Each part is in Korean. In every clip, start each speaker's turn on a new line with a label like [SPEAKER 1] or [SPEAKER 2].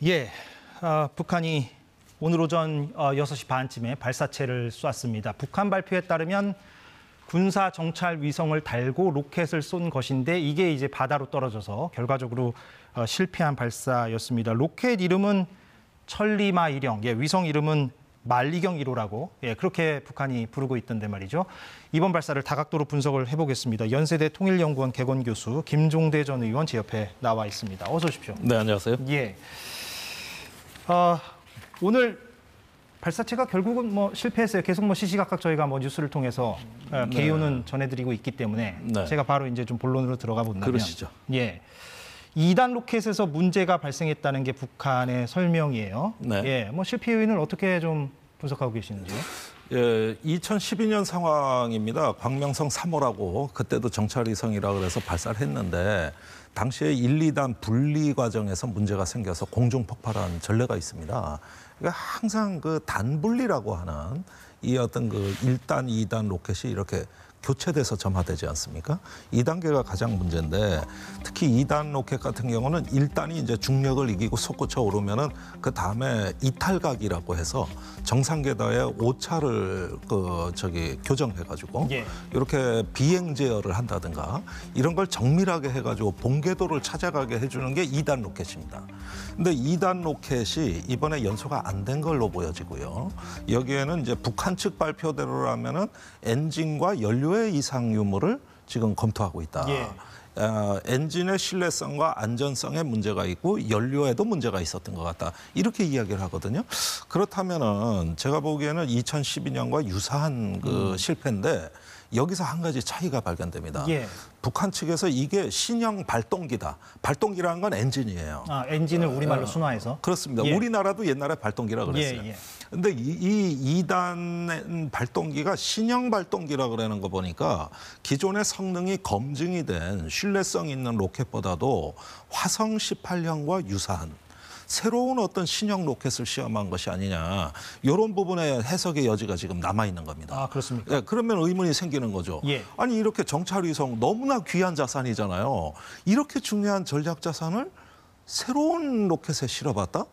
[SPEAKER 1] 예, 북한이 오늘 오전 6시 반쯤에 발사체를 쐈습니다. 북한 발표에 따르면 군사 정찰 위성을 달고 로켓을 쏜 것인데 이게 이제 바다로 떨어져서 결과적으로 실패한 발사였습니다. 로켓 이름은 천리마 1형, 위성 이름은 만리경 1호라고 그렇게 북한이 부르고 있던데 말이죠. 이번 발사를 다각도로 분석을 해보겠습니다. 연세대 통일연구원 개건 교수 김종대 전 의원 제 옆에 나와 있습니다. 어서 오십시오.
[SPEAKER 2] 네, 안녕하세요.
[SPEAKER 1] 예. 오늘 발사체가 결국은 실패했어요. 계속 시시각각 저희가 뉴스를 통해서 개요는 전해드리고 있기 때문에 제가 바로 이제 좀 본론으로 들어가 본다면.
[SPEAKER 2] 그러시죠.
[SPEAKER 1] 예. 2단 로켓에서 문제가 발생했다는 게 북한의 설명이에요.
[SPEAKER 2] 네.
[SPEAKER 1] 예. 실패 요인을 어떻게 좀 분석하고 계시는지요?
[SPEAKER 2] 예, 2012년 상황입니다. 광명성 3호라고 그때도 정찰위성이라고 그래서 발사를 했는데 당시에 1, 2단 분리 과정에서 문제가 생겨서 공중 폭발한 전례가 있습니다. 그러니까 항상 그 단분리라고 하는 이 어떤 그 1단, 2단 로켓이 이렇게 교체돼서 점화되지 않습니까? 2단계가 가장 문제인데 특히 2단 로켓 같은 경우는 1단이 이제 중력을 이기고 솟구쳐 오르면은 그 다음에 이탈각이라고 해서 정상 궤도에 오차를 교정해가지고 이렇게 비행 제어를 한다든가 이런 걸 정밀하게 해가지고 본궤도를 찾아가게 해주는 게 2단 로켓입니다. 근데 2단 로켓이 이번에 연소가 안 된 걸로 보여지고요. 여기에는 이제 북한 측 발표대로라면은 엔진과 연료의 이상 유무를 지금 검토하고 있다. 엔진의 신뢰성과 안전성에 문제가 있고 연료에도 문제가 있었던 것 같다. 이렇게 이야기를 하거든요. 그렇다면은 제가 보기에는 2012년과 유사한 그 실패인데 여기서 한 가지 차이가 발견됩니다. 북한 측에서 이게 신형 발동기다. 발동기라는 건 엔진이에요.
[SPEAKER 1] 엔진을 우리말로 순화해서?
[SPEAKER 2] 그렇습니다. 우리나라도 옛날에 발동기라고 그랬어요. 근데 이 2단 발동기가 신형 발동기라고 그러는 거 보니까 기존의 성능이 검증이 된 신뢰성 있는 로켓보다도 화성 18형과 유사한 새로운 어떤 신형 로켓을 시험한 것이 아니냐. 이런 부분에 해석의 여지가 지금 남아있는 겁니다.
[SPEAKER 1] 그렇습니까?
[SPEAKER 2] 그러면 의문이 생기는 거죠. 아니 이렇게 정찰위성 너무나 귀한 자산이잖아요. 이렇게 중요한 전략 자산을 새로운 로켓에 실어봤다?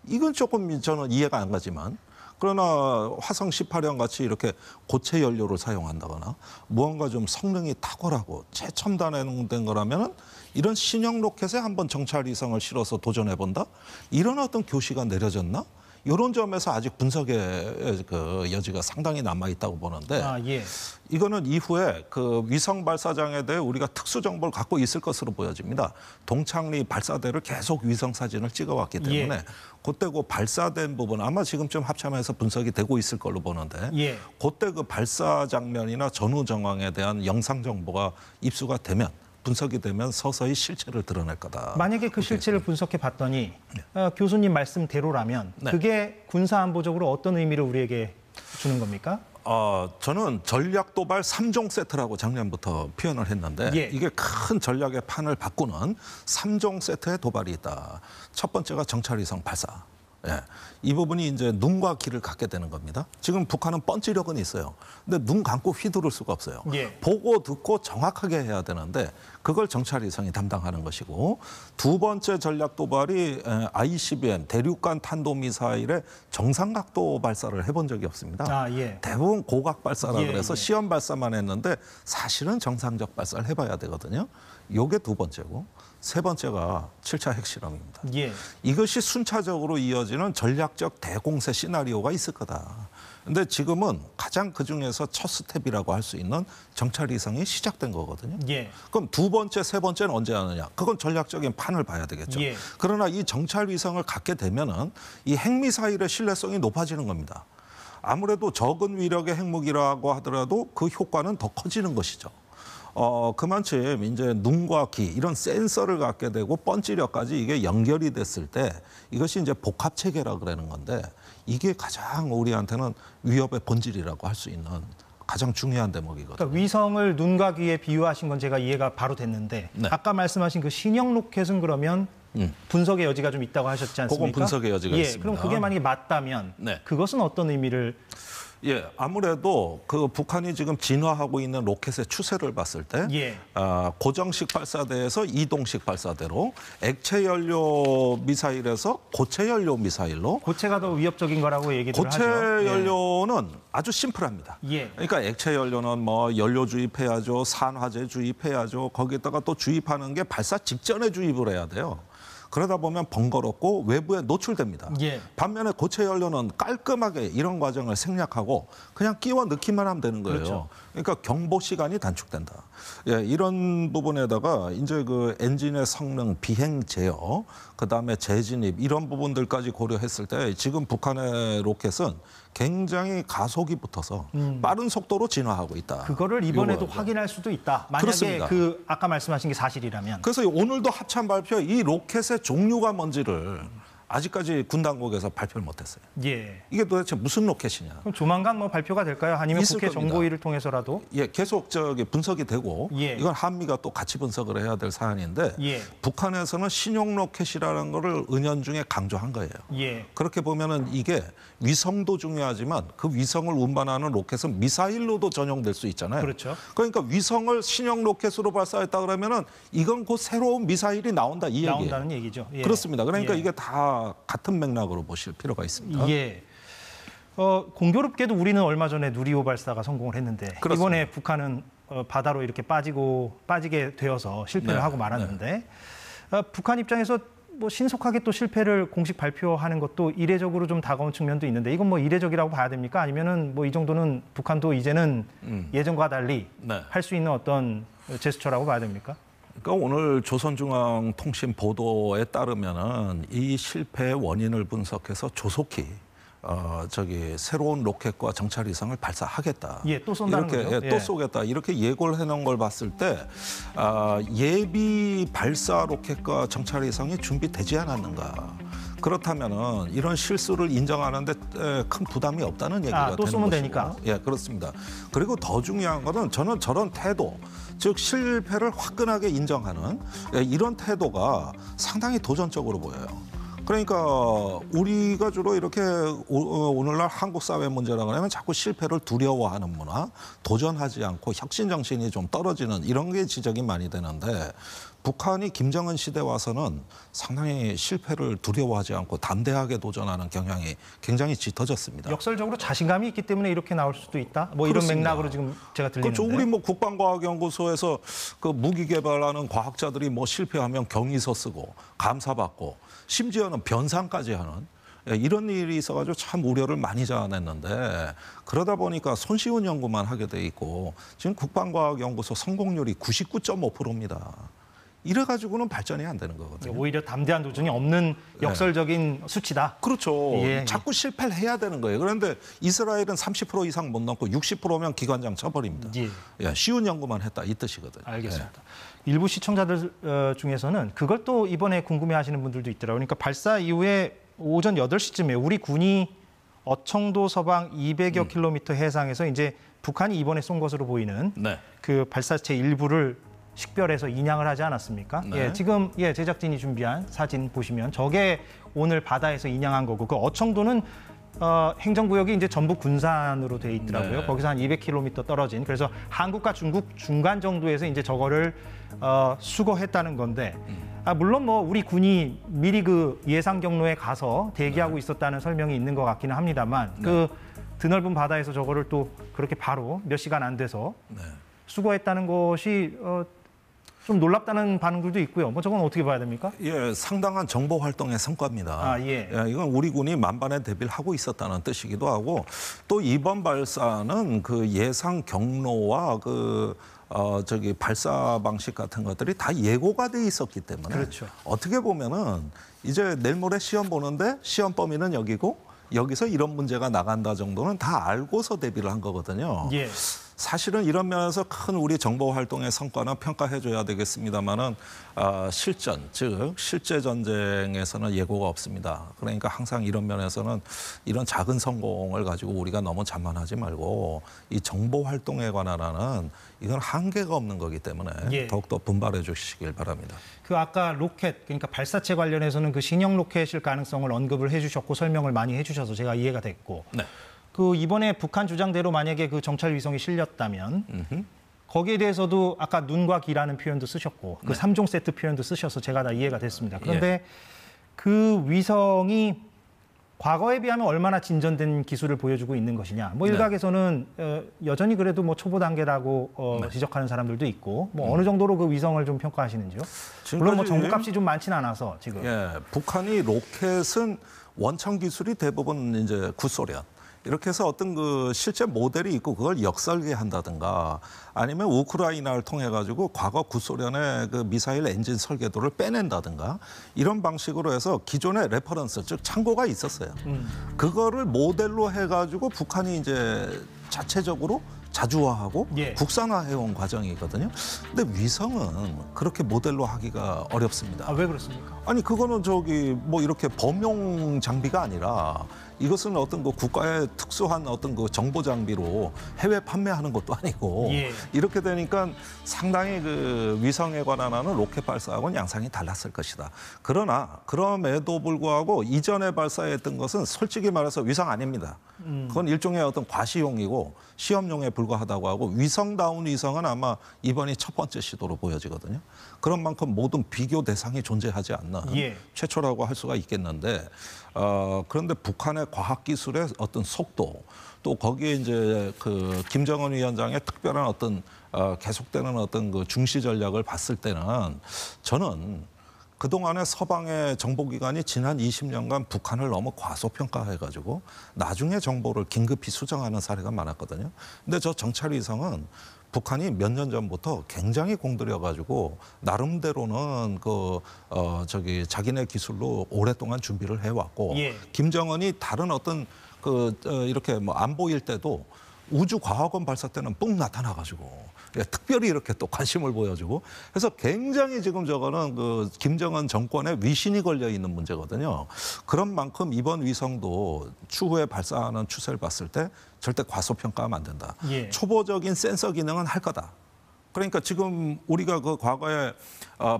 [SPEAKER 2] 이건 조금 저는 이해가 안 가지만 그러나 화성 18형 같이 이렇게 고체 연료를 사용한다거나 무언가 좀 성능이 탁월하고 최첨단된 거라면 이런 신형 로켓에 한번 정찰 위성을 실어서 도전해본다? 이런 어떤 교시가 내려졌나? 이런 점에서 아직 분석의 그 여지가 상당히 남아있다고 보는데 이거는 이후에 그 위성 발사장에 대해 우리가 특수 정보를 갖고 있을 것으로 보여집니다. 동창리 발사대를 계속 위성 사진을 찍어왔기 때문에 그때 그 발사된 부분 아마 지금쯤 합참에서 분석이 되고 있을 걸로 보는데 그때 그 발사 장면이나 전후 정황에 대한 영상 정보가 입수가 되면 분석이 되면 서서히 실체를 드러낼 거다.
[SPEAKER 1] 만약에 그 실체를 분석해 봤더니 교수님 말씀대로라면 그게 군사안보적으로 어떤 의미를 우리에게 주는 겁니까?
[SPEAKER 2] 저는 전략 도발 3종 세트라고 작년부터 표현을 했는데 이게 큰 전략의 판을 바꾸는 3종 세트의 도발이 있다. 첫 번째가 정찰위성 발사. 이 부분이 이제 눈과 귀를 갖게 되는 겁니다. 지금 북한은 뻔찌력은 있어요. 근데 눈 감고 휘두를 수가 없어요. 보고 듣고 정확하게 해야 되는데 그걸 정찰위성이 담당하는 것이고 두 번째 전략 도발이 ICBM 대륙간 탄도미사일의 정상각도 발사를 해본 적이 없습니다. 대부분 고각 발사라 그래서 시험 발사만 했는데 사실은 정상적 발사를 해봐야 되거든요. 요게 두 번째고 세 번째가 7차 핵실험입니다. 이것이 순차적으로 이어지는 전략적 대공세 시나리오가 있을 거다. 근데 지금은 가장 그중에서 첫 스텝이라고 할 수 있는 정찰위성이 시작된 거거든요. 그럼 두 번째, 세 번째는 언제 하느냐? 그건 전략적인 판을 봐야 되겠죠. 그러나 이 정찰위성을 갖게 되면은 이 핵미사일의 신뢰성이 높아지는 겁니다. 아무래도 적은 위력의 핵무기라고 하더라도 그 효과는 더 커지는 것이죠. 그만큼 이제 눈과 귀 이런 센서를 갖게 되고 뻔찌력까지 이게 연결이 됐을 때 이것이 이제 복합 체계라 그러는 건데 이게 가장 우리한테는 위협의 본질이라고 할 수 있는 가장 중요한 대목이거든요.
[SPEAKER 1] 그러니까 위성을 눈과 귀에 비유하신 건 제가 이해가 바로 됐는데 아까 말씀하신 그 신형 로켓은 그러면 분석의 여지가 좀 있다고 하셨지 않습니까?
[SPEAKER 2] 그건 분석의 여지가 있습니다.
[SPEAKER 1] 그럼 그게 만약에 맞다면 그것은 어떤 의미를
[SPEAKER 2] 예, 아무래도 그 북한이 지금 진화하고 있는 로켓의 추세를 봤을 때
[SPEAKER 1] 예.
[SPEAKER 2] 고정식 발사대에서 이동식 발사대로 액체 연료 미사일에서 고체 연료 미사일로
[SPEAKER 1] 고체가 더 위협적인 거라고 얘기를
[SPEAKER 2] 고체
[SPEAKER 1] 하죠.
[SPEAKER 2] 연료는 아주 심플합니다.
[SPEAKER 1] 예.
[SPEAKER 2] 그러니까 액체 연료는 뭐 연료 주입해야죠, 산화제 주입해야죠. 거기다가 또 주입하는 게 발사 직전에 주입을 해야 돼요. 그러다 보면 번거롭고 외부에 노출됩니다.
[SPEAKER 1] 예.
[SPEAKER 2] 반면에 고체 연료는 깔끔하게 이런 과정을 생략하고 그냥 끼워 넣기만 하면 되는 거예요.
[SPEAKER 1] 그렇죠.
[SPEAKER 2] 그러니까 경보 시간이 단축된다. 예, 이런 부분에다가 이제 그 엔진의 성능, 비행 제어, 그다음에 재진입 이런 부분들까지 고려했을 때 지금 북한의 로켓은 굉장히 가속이 붙어서 빠른 속도로 진화하고 있다.
[SPEAKER 1] 그거를 이번에도
[SPEAKER 2] 요거죠.
[SPEAKER 1] 확인할 수도 있다. 만약에
[SPEAKER 2] 그렇습니다.
[SPEAKER 1] 그 아까 말씀하신 게 사실이라면.
[SPEAKER 2] 그래서 오늘도 합참 발표 이 로켓의 종류가 뭔지를 아직까지 군 당국에서 발표를 못했어요.
[SPEAKER 1] 예.
[SPEAKER 2] 이게 도대체 무슨 로켓이냐?
[SPEAKER 1] 그럼 조만간 뭐 발표가 될까요? 아니면
[SPEAKER 2] 있을
[SPEAKER 1] 국회
[SPEAKER 2] 겁니다.
[SPEAKER 1] 정보위를 통해서라도?
[SPEAKER 2] 예, 계속 분석이 되고
[SPEAKER 1] 예.
[SPEAKER 2] 이건 한미가 또 같이 분석을 해야 될 사안인데
[SPEAKER 1] 예.
[SPEAKER 2] 북한에서는 신형 로켓이라는 거를 은연중에 강조한 거예요.
[SPEAKER 1] 예.
[SPEAKER 2] 그렇게 보면은 이게 위성도 중요하지만 그 위성을 운반하는 로켓은 미사일로도 전용될 수 있잖아요.
[SPEAKER 1] 그렇죠.
[SPEAKER 2] 그러니까 위성을 신형 로켓으로 발사했다 그러면은 이건 곧 새로운 미사일이 나온다 이 얘기예요.
[SPEAKER 1] 나온다는 얘기죠. 예.
[SPEAKER 2] 그렇습니다. 그러니까
[SPEAKER 1] 예.
[SPEAKER 2] 이게 다 같은 맥락으로 보실 필요가 있습니다.
[SPEAKER 1] 예. 공교롭게도 우리는 얼마 전에 누리호 발사가 성공을 했는데
[SPEAKER 2] 그렇습니다.
[SPEAKER 1] 이번에 북한은 바다로 이렇게 빠지게 되어서 실패를
[SPEAKER 2] 네,
[SPEAKER 1] 하고 말았는데 북한 입장에서 뭐 신속하게 또 실패를 공식 발표하는 것도 이례적으로 좀 다가온 측면도 있는데 이건 뭐 이례적이라고 봐야 됩니까? 아니면은 뭐 이 정도는 북한도 이제는 예전과 달리
[SPEAKER 2] 네.
[SPEAKER 1] 할 수 있는 어떤 제스처라고 봐야 됩니까?
[SPEAKER 2] 그러니까 오늘 조선중앙통신 보도에 따르면은 이 실패의 원인을 분석해서 조속히 새로운 로켓과 정찰 위성을 발사하겠다.
[SPEAKER 1] 예, 또 쏜다는
[SPEAKER 2] 이렇게,
[SPEAKER 1] 거죠.
[SPEAKER 2] 예, 또
[SPEAKER 1] 예.
[SPEAKER 2] 쏘겠다. 이렇게 예고를 해놓은 걸 봤을 때 예비 발사 로켓과 정찰 위성이 준비되지 않았는가. 그렇다면은 이런 실수를 인정하는데 큰 부담이 없다는 얘기가
[SPEAKER 1] 또
[SPEAKER 2] 되는
[SPEAKER 1] 쏘면
[SPEAKER 2] 것이고.
[SPEAKER 1] 되니까.
[SPEAKER 2] 예, 그렇습니다. 그리고 더 중요한 거는 저는 저런 태도, 즉 실패를 화끈하게 인정하는 이런 태도가 상당히 도전적으로 보여요. 그러니까 우리가 주로 이렇게 오늘날 한국 사회 문제라고 하면 자꾸 실패를 두려워하는 문화, 도전하지 않고 혁신 정신이 좀 떨어지는 이런 게 지적이 많이 되는데 북한이 김정은 시대 와서는 상당히 실패를 두려워하지 않고 담대하게 도전하는 경향이 굉장히 짙어졌습니다.
[SPEAKER 1] 역설적으로 자신감이 있기 때문에 이렇게 나올 수도 있다. 뭐
[SPEAKER 2] 그렇습니다.
[SPEAKER 1] 이런 맥락으로 지금 제가 들리는데.
[SPEAKER 2] 그렇죠. 우리 뭐 국방과학연구소에서 그 무기 개발하는 과학자들이 뭐 실패하면 경위서 쓰고 감사받고 심지어는 변상까지 하는 이런 일이 있어가지고 참 우려를 많이 자아냈는데 그러다 보니까 손쉬운 연구만 하게 돼 있고 지금 국방과학연구소 성공률이 99.5%입니다. 이래가지고는 발전이 안 되는 거거든요.
[SPEAKER 1] 오히려 담대한 도전이 없는 역설적인 수치다.
[SPEAKER 2] 그렇죠.
[SPEAKER 1] 예.
[SPEAKER 2] 자꾸 실패를 해야 되는 거예요. 그런데 이스라엘은 30% 이상 못 넘고 60%면 기관장 쳐버립니다.
[SPEAKER 1] 예.
[SPEAKER 2] 예, 쉬운 연구만 했다 이 뜻이거든요.
[SPEAKER 1] 알겠습니다. 일부 시청자들 중에서는 그걸 또 이번에 궁금해하시는 분들도 있더라고요. 그러니까 발사 이후에 오전 8시쯤에 우리 군이 어청도 서방 200여 킬로미터 해상에서 이제 북한이 이번에 쏜 것으로 보이는
[SPEAKER 2] 네.
[SPEAKER 1] 그 발사체 일부를 식별해서 인양을 하지 않았습니까?
[SPEAKER 2] 네.
[SPEAKER 1] 예, 지금 제작진이 준비한 사진 보시면 저게 오늘 바다에서 인양한 거고 그 어청도는 행정구역이 이제 전북 군산으로 돼 있더라고요.
[SPEAKER 2] 네.
[SPEAKER 1] 거기서 한 200km 떨어진 그래서 한국과 중국 중간 정도에서 이제 저거를 수거했다는 건데 물론 뭐 우리 군이 미리 그 예상 경로에 가서 대기하고 있었다는 설명이 있는 것 같기는 합니다만 그 드넓은 바다에서 저거를 또 그렇게 바로 몇 시간 안 돼서 수거했다는 것이 좀 놀랍다는 반응들도 있고요. 뭐 저건 어떻게 봐야 됩니까?
[SPEAKER 2] 예, 상당한 정보 활동의 성과입니다.
[SPEAKER 1] 예.
[SPEAKER 2] 이건 우리 군이 만반의 대비를 하고 있었다는 뜻이기도 하고 또 이번 발사는 그 예상 경로와 발사 방식 같은 것들이 다 예고가 돼 있었기 때문에
[SPEAKER 1] 그렇죠.
[SPEAKER 2] 어떻게 보면은 이제 내일 모레 시험 보는데 시험 범위는 여기고 여기서 이런 문제가 나간다 정도는 다 알고서 대비를 한 거거든요.
[SPEAKER 1] 예.
[SPEAKER 2] 사실은 이런 면에서 큰 우리 정보 활동의 성과는 평가해줘야 되겠습니다만은 실전, 즉 실제 전쟁에서는 예고가 없습니다. 그러니까 항상 이런 면에서는 이런 작은 성공을 가지고 우리가 너무 자만하지 말고 이 정보 활동에 관한 이건 한계가 없는 거기 때문에 더욱더 분발해 주시길 바랍니다.
[SPEAKER 1] 그 아까 로켓, 그러니까 발사체 관련해서는 그 신형 로켓일 가능성을 언급을 해주셨고 설명을 많이 해주셔서 제가 이해가 됐고 그 이번에 북한 주장대로 만약에 그 정찰 위성이 실렸다면 거기에 대해서도 아까 눈과 귀라는 표현도 쓰셨고 그 3종 세트 표현도 쓰셔서 제가 다 이해가 됐습니다. 그런데 그 위성이 과거에 비하면 얼마나 진전된 기술을 보여주고 있는 것이냐. 뭐 일각에서는 여전히 그래도 뭐 초보 단계라고 지적하는 사람들도 있고 뭐 어느 정도로 그 위성을 좀 평가하시는지요? 물론 뭐 정보값이 좀 많지는 않아서 지금.
[SPEAKER 2] 북한이 로켓은 원천 기술이 대부분 이제 구소련. 이렇게 해서 어떤 그 실제 모델이 있고 그걸 역설계한다든가 아니면 우크라이나를 통해 가지고 과거 구소련의 그 미사일 엔진 설계도를 빼낸다든가 이런 방식으로 해서 기존의 레퍼런스 즉 참고가 있었어요. 그거를 모델로 해 가지고 북한이 이제 자체적으로 자주화하고 국산화해온 과정이거든요. 근데 위성은 그렇게 모델로 하기가 어렵습니다.
[SPEAKER 1] 아, 왜 그렇습니까?
[SPEAKER 2] 아니 그거는 저기 뭐 이렇게 범용 장비가 아니라 이것은 어떤 그 국가의 특수한 어떤 그 정보 장비로 해외 판매하는 것도 아니고 이렇게 되니까 상당히 그 위성에 관한 로켓 발사하고는 양상이 달랐을 것이다. 그러나 그럼에도 불구하고 이전에 발사했던 것은 솔직히 말해서 위성 아닙니다. 그건 일종의 어떤 과시용이고 시험용에 불과하다고 하고 위성다운 위성은 아마 이번이 첫 번째 시도로 보여지거든요. 그런 만큼 모든 비교 대상이 존재하지 않는 최초라고 할 수가 있겠는데 그런데 북한의 과학기술의 어떤 속도 또 거기에 이제 그 김정은 위원장의 특별한 어떤 계속되는 어떤 그 중시 전략을 봤을 때는 저는 그동안의 서방의 정보기관이 지난 20년간 북한을 너무 과소평가해가지고 나중에 정보를 긴급히 수정하는 사례가 많았거든요. 근데 저 정찰위성은 북한이 몇 년 전부터 굉장히 공들여가지고 나름대로는 자기네 기술로 오랫동안 준비를 해왔고 김정은이 다른 어떤 이렇게 뭐 안 보일 때도 우주과학원 발사 때는 뻥 나타나가지고 특별히 이렇게 또 관심을 보여주고 해서 굉장히 지금 저거는 그 김정은 정권의 위신이 걸려 있는 문제거든요. 그런 만큼 이번 위성도 추후에 발사하는 추세를 봤을 때 절대 과소평가하면 안 된다. 초보적인 센서 기능은 할 거다. 그러니까 지금 우리가 그 과거에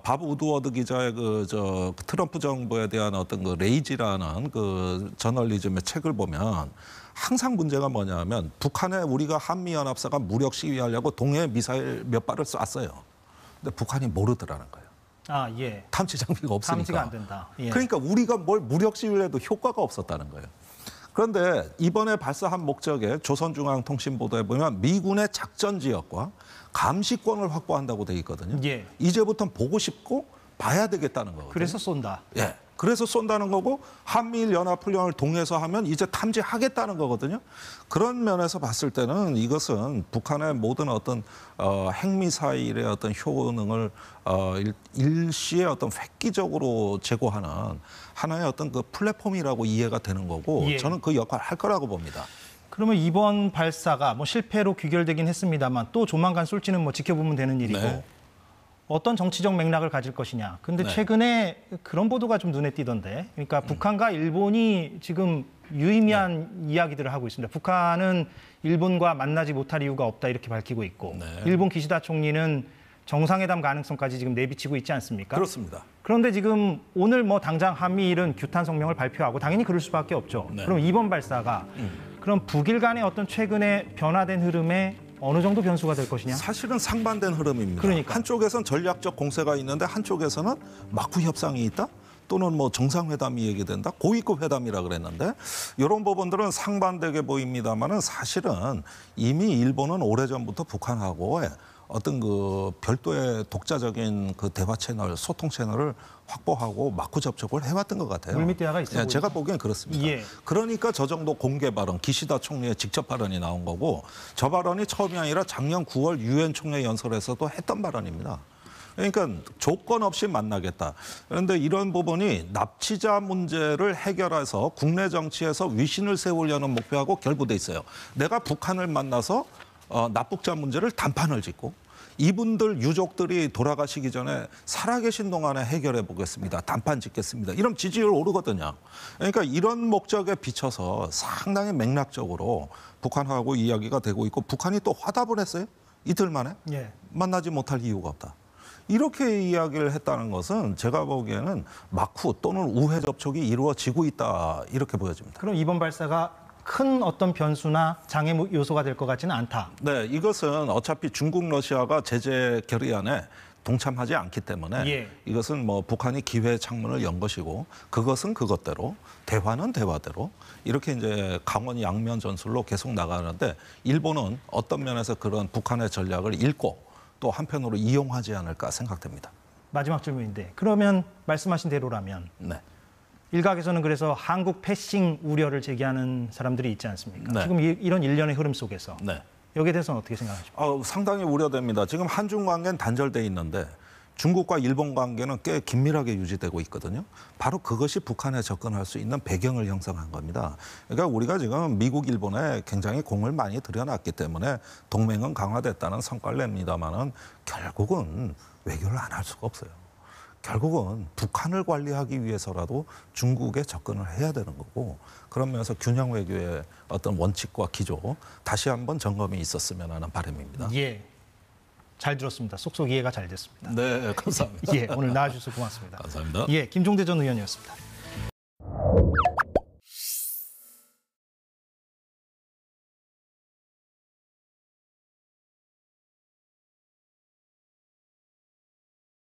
[SPEAKER 2] 밥 우드워드 기자의 그 트럼프 정부에 대한 어떤 그 레이지라는 그 저널리즘의 책을 보면 항상 문제가 뭐냐면 북한에 우리가 한미연합사가 무력 시위하려고 동해 미사일 몇 발을 쐈어요. 근데 북한이 모르더라는 거예요. 탐지 장비가 없으니까.
[SPEAKER 1] 탐지가 안 된다.
[SPEAKER 2] 그러니까 우리가 뭘 무력 시위를 해도 효과가 없었다는 거예요. 그런데 이번에 발사한 목적에 조선중앙통신보도에 보면 미군의 작전 지역과 감시권을 확보한다고 돼 있거든요. 이제부터는 보고 싶고 봐야 되겠다는 거거든요.
[SPEAKER 1] 그래서 쏜다.
[SPEAKER 2] 그래서 쏜다는 거고 한미일 연합훈련을 동해서 하면 이제 탐지하겠다는 거거든요. 그런 면에서 봤을 때는 이것은 북한의 모든 어떤 핵미사일의 어떤 효능을 일시에 어떤 획기적으로 제고하는 하나의 어떤 그 플랫폼이라고 이해가 되는 거고 저는 그 역할을 할 거라고 봅니다.
[SPEAKER 1] 그러면 이번 발사가 뭐 실패로 귀결되긴 했습니다만 또 조만간 쏠지는 뭐 지켜보면 되는 일이고 어떤 정치적 맥락을 가질 것이냐. 근데 최근에 그런 보도가 좀 눈에 띄던데. 그러니까 북한과 일본이 지금 유의미한 이야기들을 하고 있습니다. 북한은 일본과 만나지 못할 이유가 없다 이렇게 밝히고 있고 일본 기시다 총리는 정상회담 가능성까지 지금 내비치고 있지 않습니까?
[SPEAKER 2] 그렇습니다.
[SPEAKER 1] 그런데 지금 오늘 뭐 당장 한미일은 규탄 성명을 발표하고 당연히 그럴 수밖에 없죠. 그럼 이번 발사가 그럼 북일 간의 어떤 최근에 변화된 흐름에 어느 정도 변수가 될 것이냐?
[SPEAKER 2] 사실은 상반된 흐름입니다.
[SPEAKER 1] 그러니까.
[SPEAKER 2] 한쪽에선 전략적 공세가 있는데 한쪽에서는 마쿠 협상이 있다? 또는 뭐 정상회담이 얘기된다? 고위급 회담이라 그랬는데 이런 부분들은 상반되게 보입니다만은 사실은 이미 일본은 오래전부터 북한하고 어떤 그 별도의 독자적인 그 대화 채널, 소통 채널을 확보하고 마쿠 접촉을 해왔던 것 같아요.
[SPEAKER 1] 물밑대화가 있어
[SPEAKER 2] 제가 보기엔 그렇습니다. 그러니까 저 정도 공개 발언, 기시다 총리의 직접 발언이 나온 거고 저 발언이 처음이 아니라 작년 9월 유엔 총회 연설에서도 했던 발언입니다. 그러니까 조건 없이 만나겠다. 그런데 이런 부분이 납치자 문제를 해결해서 국내 정치에서 위신을 세우려는 목표하고 결부돼 있어요. 내가 북한을 만나서 납북자 문제를 단판을 짓고 이분들 유족들이 돌아가시기 전에 살아계신 동안에 해결해 보겠습니다. 단판 짓겠습니다. 이런 지지율 오르거든요. 그러니까 이런 목적에 비춰서 상당히 맥락적으로 북한하고 이야기가 되고 있고 북한이 또 화답을 했어요. 이틀 만에 만나지 못할 이유가 없다. 이렇게 이야기를 했다는 것은 제가 보기에는 마쿠 또는 우회 접촉이 이루어지고 있다 이렇게 보여집니다.
[SPEAKER 1] 그럼 이번 발사가 큰 어떤 변수나 장애 요소가 될 것 같지는 않다.
[SPEAKER 2] 네, 이것은 어차피 중국, 러시아가 제재 결의안에 동참하지 않기 때문에
[SPEAKER 1] 예.
[SPEAKER 2] 이것은 뭐 북한이 기회의 창문을 연 것이고 그것은 그것대로 대화는 대화대로 이렇게 이제 강원 양면 전술로 계속 나가는데 일본은 어떤 면에서 그런 북한의 전략을 읽고 또 한편으로 이용하지 않을까 생각됩니다.
[SPEAKER 1] 마지막 질문인데 그러면 말씀하신 대로라면
[SPEAKER 2] 네.
[SPEAKER 1] 일각에서는 그래서 한국 패싱 우려를 제기하는 사람들이 있지 않습니까?
[SPEAKER 2] 네.
[SPEAKER 1] 지금 이런 일련의 흐름 속에서
[SPEAKER 2] 네.
[SPEAKER 1] 여기에 대해서는 어떻게 생각하십니까?
[SPEAKER 2] 상당히 우려됩니다. 지금 한중 관계는 단절돼 있는데 중국과 일본 관계는 꽤 긴밀하게 유지되고 있거든요. 바로 그것이 북한에 접근할 수 있는 배경을 형성한 겁니다. 그러니까 우리가 지금 미국, 일본에 굉장히 공을 많이 들여놨기 때문에 동맹은 강화됐다는 성과를 냅니다만은 결국은 외교를 안 할 수가 없어요. 결국은 북한을 관리하기 위해서라도 중국에 접근을 해야 되는 거고 그런 면에서 균형 외교의 어떤 원칙과 기조 다시 한번 점검이 있었으면 하는 바람입니다.
[SPEAKER 1] 예, 잘 들었습니다. 쏙쏙 이해가 잘 됐습니다.
[SPEAKER 2] 네, 감사합니다.
[SPEAKER 1] 예, 오늘 나와주셔서 고맙습니다.
[SPEAKER 2] 감사합니다.
[SPEAKER 1] 예, 김종대 전 의원이었습니다.